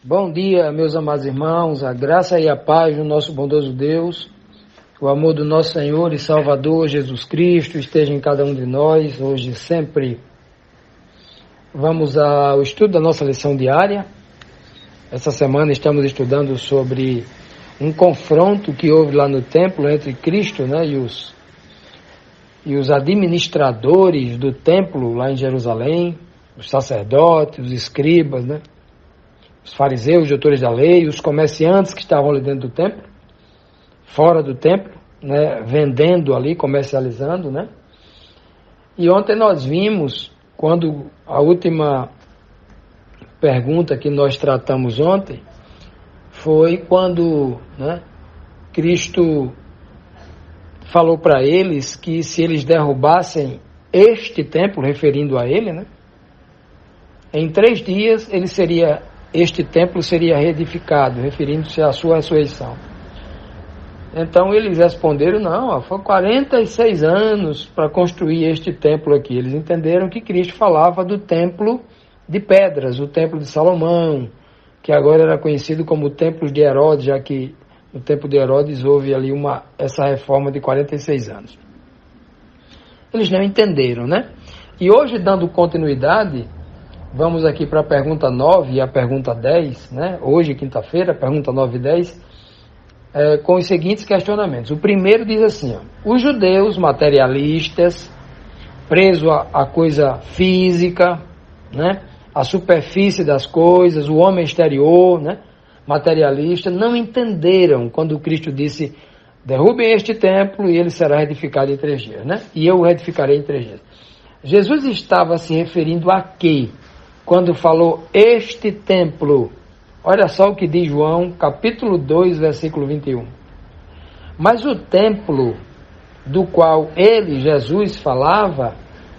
Bom dia, meus amados irmãos, a graça e a paz do nosso bondoso Deus, o amor do nosso Senhor e Salvador Jesus Cristo esteja em cada um de nós, hoje e sempre. Vamos ao estudo da nossa lição diária. Essa semana estamos estudando sobre um confronto que houve lá no templo entre Cristo, e os administradores do templo lá em Jerusalém, os sacerdotes, os escribas, os fariseus, os doutores da lei, os comerciantes que estavam ali dentro do templo, fora do templo, vendendo ali, comercializando, E ontem nós vimos, quando a última pergunta que nós tratamos ontem, foi quando Cristo falou para eles que se eles derrubassem este templo, referindo a ele, em 3 dias este templo seria reedificado, referindo-se à sua ressurreição. Então eles responderam, não, foi 46 anos para construir este templo aqui. Eles entenderam que Cristo falava do templo de pedras, o templo de Salomão, que agora era conhecido como o templo de Herodes, já que no tempo de Herodes houve ali essa reforma de 46 anos. Eles não entenderam, E hoje, dando continuidade, vamos aqui para a pergunta 9 e a pergunta 10, Hoje, quinta-feira, pergunta 9 e 10, com os seguintes questionamentos. O primeiro diz assim, os judeus materialistas, presos à coisa física, a superfície das coisas, o homem exterior, materialista, não entenderam quando Cristo disse, derrubem este templo e ele será edificado em 3 dias, E eu o edificarei em 3 dias. Jesus estava se referindo a quê? Quando falou este templo? Olha só o que diz João, capítulo 2, versículo 21. Mas o templo do qual ele, Jesus, falava,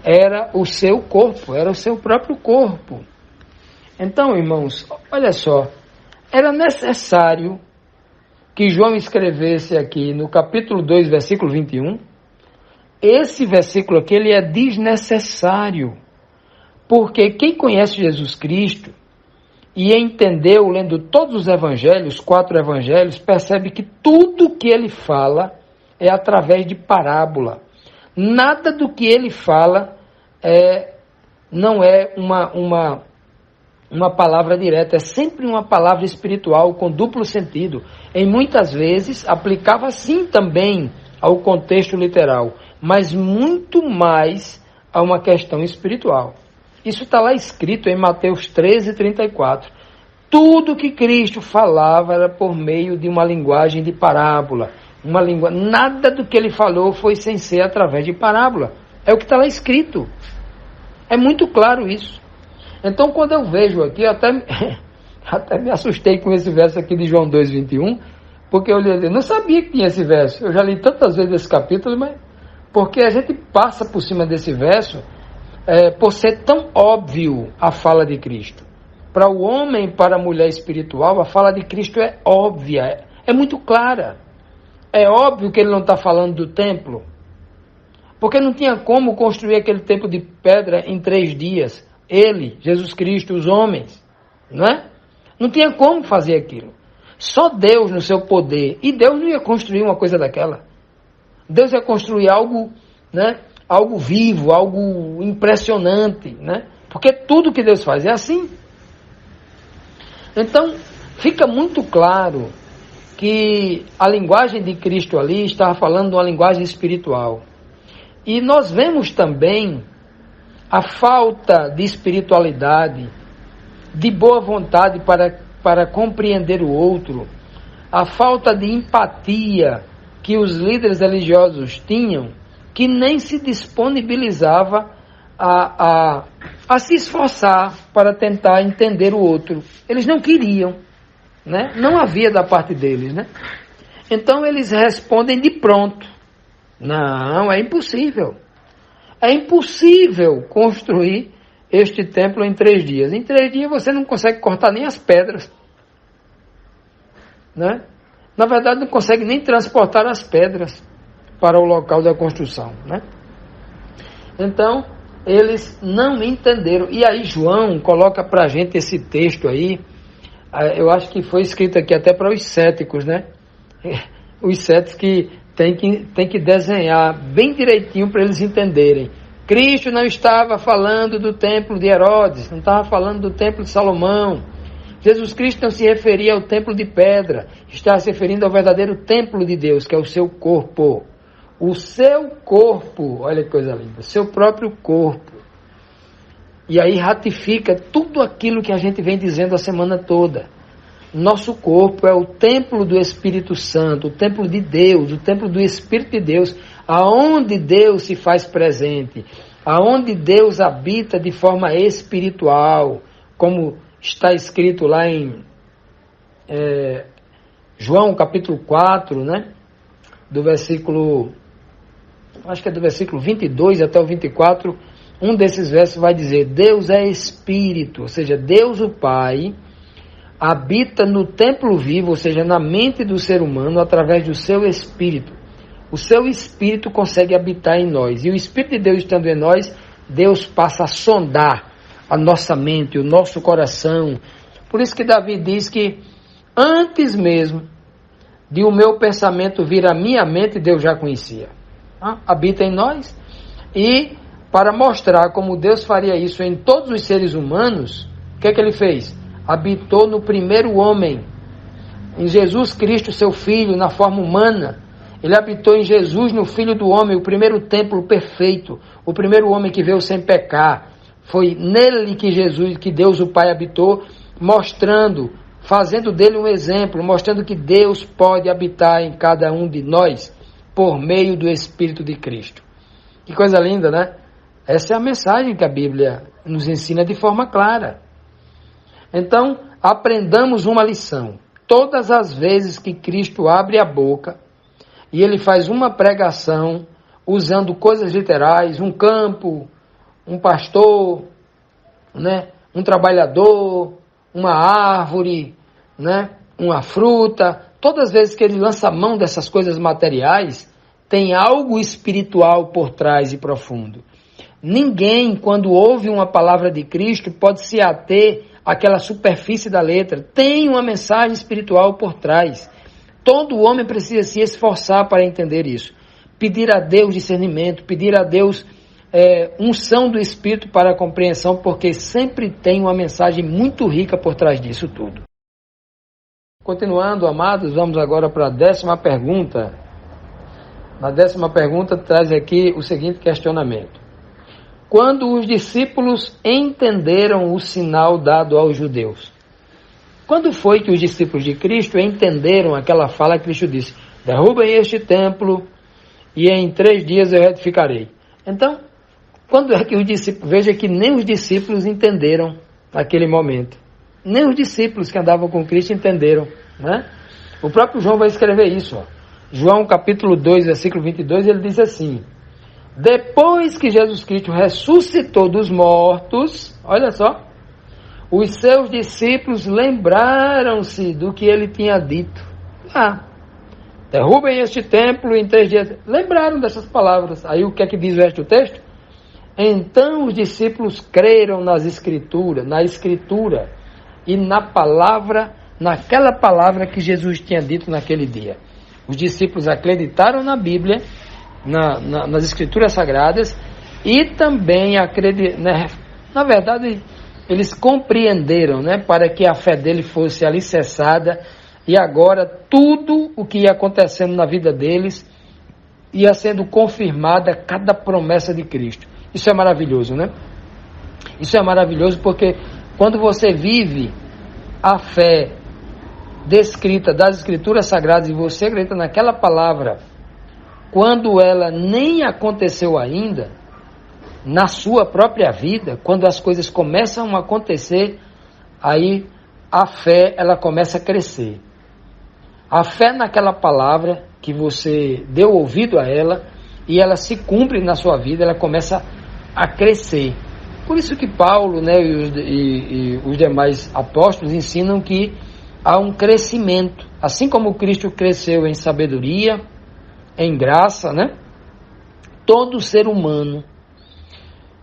era o seu corpo, era o seu próprio corpo. Então, irmãos, olha só, era necessário que João escrevesse aqui no capítulo 2, versículo 21, esse versículo aqui ele é desnecessário, porque quem conhece Jesus Cristo e entendeu, lendo todos os evangelhos, 4 evangelhos, percebe que tudo que ele fala é através de parábola. Nada do que ele fala não é uma palavra direta, é sempre uma palavra espiritual com duplo sentido. Em muitas vezes aplicava sim também ao contexto literal, mas muito mais a uma questão espiritual. Isso está lá escrito em Mateus 13, 34. Tudo que Cristo falava era por meio de uma linguagem de parábola. Nada do que ele falou foi sem ser através de parábola. É o que está lá escrito. É muito claro isso. Então, quando eu vejo aqui, eu até me assustei com esse verso aqui de João 2, 21, porque eu não sabia que tinha esse verso. Eu já li tantas vezes esse capítulo, mas porque a gente passa por cima desse verso por ser tão óbvio a fala de Cristo. Para o homem, para a mulher espiritual, a fala de Cristo é óbvia, é muito clara. É óbvio que ele não está falando do templo, porque não tinha como construir aquele templo de pedra em 3 dias. Ele, Jesus Cristo, os homens, Não tinha como fazer aquilo. Só Deus no seu poder. E Deus não ia construir uma coisa daquela. Deus ia construir algo, algo vivo, algo impressionante, Porque tudo que Deus faz é assim. Então, fica muito claro que a linguagem de Cristo ali estava falando de uma linguagem espiritual. E nós vemos também a falta de espiritualidade, de boa vontade para compreender o outro, a falta de empatia que os líderes religiosos tinham, que nem se disponibilizava a se esforçar para tentar entender o outro. Eles não queriam, Não havia da parte deles, Então eles respondem de pronto. Não, é impossível. É impossível construir este templo em 3 dias. Em 3 dias você não consegue cortar nem as pedras. Na verdade, não consegue nem transportar as pedras para o local da construção. Então, eles não entenderam. E aí João coloca para a gente esse texto aí, Eu acho que foi escrito aqui até para os céticos, né? Os céticos que tem que desenhar bem direitinho para eles entenderem. Cristo não estava falando do templo de Herodes, não estava falando do templo de Salomão. Jesus Cristo não se referia ao templo de pedra, estava se referindo ao verdadeiro templo de Deus, que é o seu corpo. O seu corpo, olha que coisa linda, o seu próprio corpo. E aí ratifica tudo aquilo que a gente vem dizendo a semana toda. Nosso corpo é o templo do Espírito Santo, o templo de Deus, o templo do Espírito de Deus, aonde Deus se faz presente, aonde Deus habita de forma espiritual, como está escrito lá em João capítulo 4, né? Do versículo, acho que é do versículo 22 até o 24, um desses versos vai dizer: Deus é Espírito, ou seja, Deus o Pai habita no templo vivo, ou seja, na mente do ser humano, através do seu Espírito. O seu Espírito consegue habitar em nós, e o Espírito de Deus estando em nós, Deus passa a sondar a nossa mente, o nosso coração. Por isso que Davi diz que antes mesmo de o meu pensamento vir à minha mente, Deus já conhecia. Habita em nós. E para mostrar como Deus faria isso em todos os seres humanos, o que é que ele fez? Habitou no primeiro homem, em Jesus Cristo, seu Filho, na forma humana. Ele habitou em Jesus, no Filho do Homem, o primeiro templo perfeito, o primeiro homem que veio sem pecar. Foi nele que Deus o Pai habitou, mostrando, fazendo dele um exemplo, mostrando que Deus pode habitar em cada um de nós, por meio do Espírito de Cristo. Que coisa linda, né? Essa é a mensagem que a Bíblia nos ensina de forma clara. Então, aprendamos uma lição. Todas as vezes que Cristo abre a boca e ele faz uma pregação usando coisas literais, um campo, um pastor, né, um trabalhador, uma árvore, né, uma fruta, todas as vezes que ele lança a mão dessas coisas materiais, tem algo espiritual por trás e profundo. Ninguém, quando ouve uma palavra de Cristo, pode se ater àquela superfície da letra. Tem uma mensagem espiritual por trás. Todo homem precisa se esforçar para entender isso. Pedir a Deus discernimento, pedir a Deus unção do Espírito para a compreensão, porque sempre tem uma mensagem muito rica por trás disso tudo. Continuando, amados, vamos agora para a 10ª pergunta. Na 10ª pergunta traz aqui o seguinte questionamento: quando os discípulos entenderam o sinal dado aos judeus? Quando foi que os discípulos de Cristo entenderam aquela fala que Cristo disse: derrubem este templo e em 3 dias eu edificarei? Então, quando é que os discípulos... Veja que nem os discípulos entenderam naquele momento. Nem os discípulos que andavam com Cristo entenderam, né? O próprio João vai escrever isso, ó. João capítulo 2, versículo 22, ele diz assim: depois que Jesus Cristo ressuscitou dos mortos, olha só, os seus discípulos lembraram-se do que ele tinha dito. Derrubem este templo em 3 dias. Lembraram dessas palavras. Aí o que é que diz o resto do texto? Então os discípulos creram na escritura e na palavra, naquela palavra que Jesus tinha dito naquele dia. Os discípulos acreditaram na Bíblia, nas escrituras sagradas, e também acreditaram, né? Na verdade, eles compreenderam, né, para que a fé dele fosse alicerçada, e agora tudo o que ia acontecendo na vida deles ia sendo confirmada cada promessa de Cristo. Isso é maravilhoso, né? Isso é maravilhoso porque quando você vive a fé descrita das escrituras sagradas e você acredita naquela palavra, quando ela nem aconteceu ainda, na sua própria vida, quando as coisas começam a acontecer, aí a fé ela começa a crescer. A fé naquela palavra que você deu ouvido a ela e ela se cumpre na sua vida, ela começa a crescer. Por isso que Paulo, né, e os demais apóstolos ensinam que há um crescimento. Assim como Cristo cresceu em sabedoria, em graça, né? Todo ser humano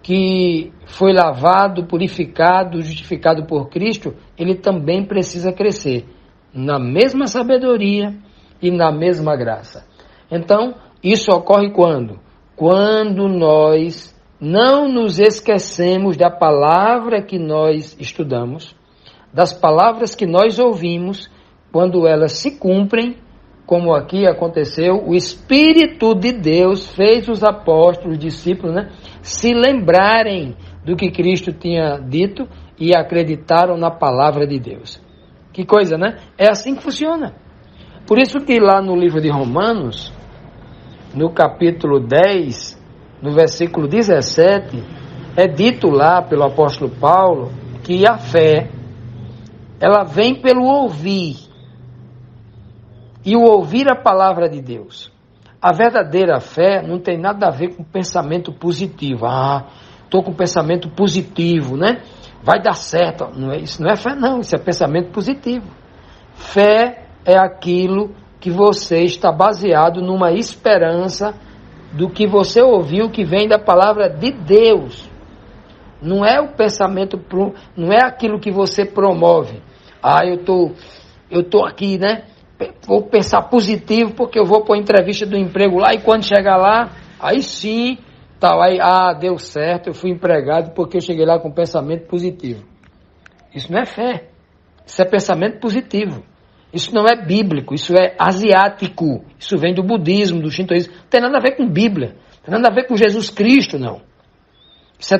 que foi lavado, purificado, justificado por Cristo, ele também precisa crescer na mesma sabedoria e na mesma graça. Então, isso ocorre quando? Quando nós não nos esquecemos da palavra que nós estudamos, das palavras que nós ouvimos, quando elas se cumprem, como aqui aconteceu, o Espírito de Deus fez os apóstolos, os discípulos, se lembrarem do que Cristo tinha dito e acreditaram na palavra de Deus. Que coisa, né? É assim que funciona. Por isso que lá no livro de Romanos, no capítulo 10, no versículo 17, é dito lá pelo apóstolo Paulo que a fé, ela vem pelo ouvir, e o ouvir a palavra de Deus. A verdadeira fé não tem nada a ver com pensamento positivo. Estou com pensamento positivo, né? Vai dar certo. Isso não é fé, não. Isso é pensamento positivo. Fé é aquilo que você está baseado numa esperança do que você ouviu que vem da palavra de Deus. Não é o pensamento, não é aquilo que você promove. Eu tô aqui, né? Vou pensar positivo porque eu vou para a entrevista do emprego lá e quando chegar lá, aí sim, tal, aí, deu certo, eu fui empregado porque eu cheguei lá com pensamento positivo. Isso não é fé, isso é pensamento positivo. Isso não é bíblico, isso é asiático, isso vem do budismo, do shintoísmo, não tem nada a ver com Bíblia, não tem nada a ver com Jesus Cristo, não. Isso é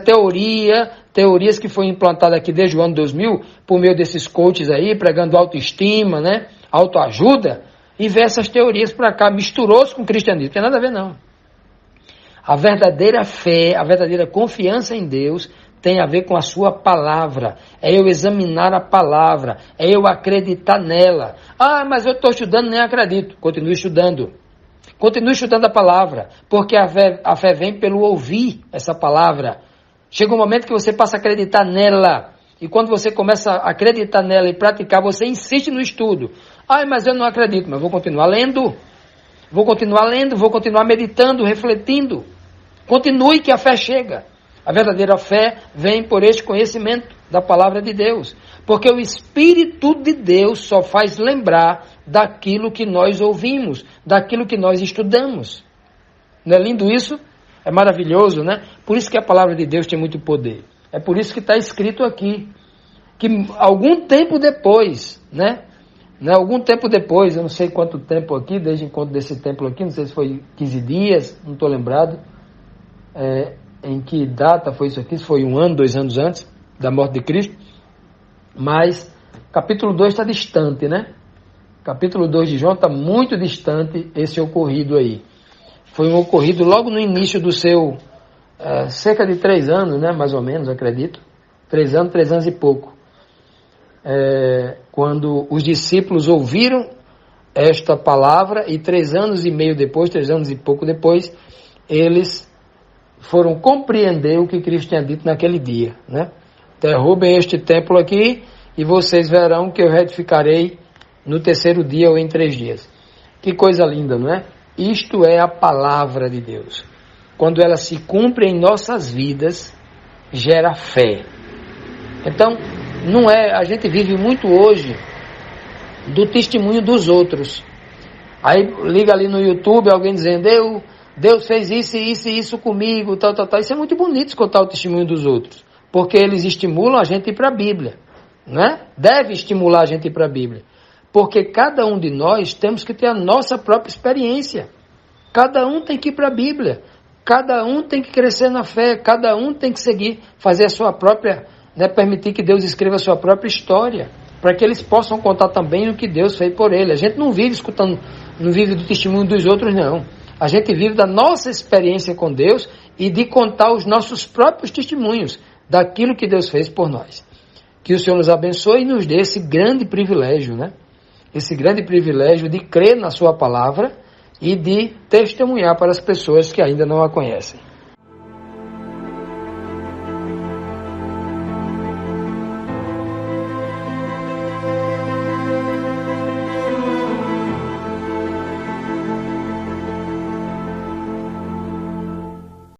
teorias que foram implantadas aqui desde o ano 2000, por meio desses coaches aí, pregando autoestima, né? Autoajuda, e ver essas teorias para cá, misturou-se com o cristianismo, não tem nada a ver não. A verdadeira fé, a verdadeira confiança em Deus tem a ver com a sua palavra, é eu examinar a palavra, é eu acreditar nela. Mas eu estou estudando, nem acredito. Continue estudando a palavra, porque a fé vem pelo ouvir essa palavra. Chega um momento que você passa a acreditar nela, e quando você começa a acreditar nela e praticar, você insiste no estudo. Mas eu não acredito, mas vou continuar lendo, vou continuar meditando, refletindo. Continue que a fé chega. A verdadeira fé vem por este conhecimento da palavra de Deus, porque o Espírito de Deus só faz lembrar daquilo que nós ouvimos, daquilo que nós estudamos. Não é lindo isso? É maravilhoso, né? Por isso que a palavra de Deus tem muito poder. É por isso que está escrito aqui, que algum tempo depois, algum tempo depois, eu não sei quanto tempo aqui, desde o encontro desse templo aqui, não sei se foi 15 dias, não estou lembrado, em que data foi isso aqui, se foi 1 ano, 2 anos antes da morte de Cristo, mas capítulo 2 está distante, né? Capítulo 2 de João está muito distante esse ocorrido aí. Foi um ocorrido logo no início do seu, cerca de 3 anos, né? Mais ou menos, acredito. 3 anos e pouco. Quando os discípulos ouviram esta palavra e 3 anos e meio depois, 3 anos e pouco depois, eles foram compreender o que Cristo tinha dito naquele dia, né? Derrubem este templo aqui e vocês verão que eu reedificarei no 3º dia ou em 3 dias. Que coisa linda, não é? Isto é a palavra de Deus. Quando ela se cumpre em nossas vidas, gera fé. Então, a gente vive muito hoje do testemunho dos outros. Aí liga ali no YouTube alguém dizendo, Deus fez isso e isso e isso comigo, tal. Isso é muito bonito escutar o testemunho dos outros, porque eles estimulam a gente a ir para a Bíblia, né? Deve estimular a gente a ir para a Bíblia, porque cada um de nós temos que ter a nossa própria experiência. Cada um tem que ir para a Bíblia, cada um tem que crescer na fé, cada um tem que seguir, fazer a sua própria, permitir que Deus escreva a sua própria história, para que eles possam contar também o que Deus fez por ele. A gente não vive escutando, não vive do testemunho dos outros, não. A gente vive da nossa experiência com Deus e de contar os nossos próprios testemunhos daquilo que Deus fez por nós. Que o Senhor nos abençoe e nos dê esse grande privilégio, Esse grande privilégio de crer na sua palavra e de testemunhar para as pessoas que ainda não a conhecem.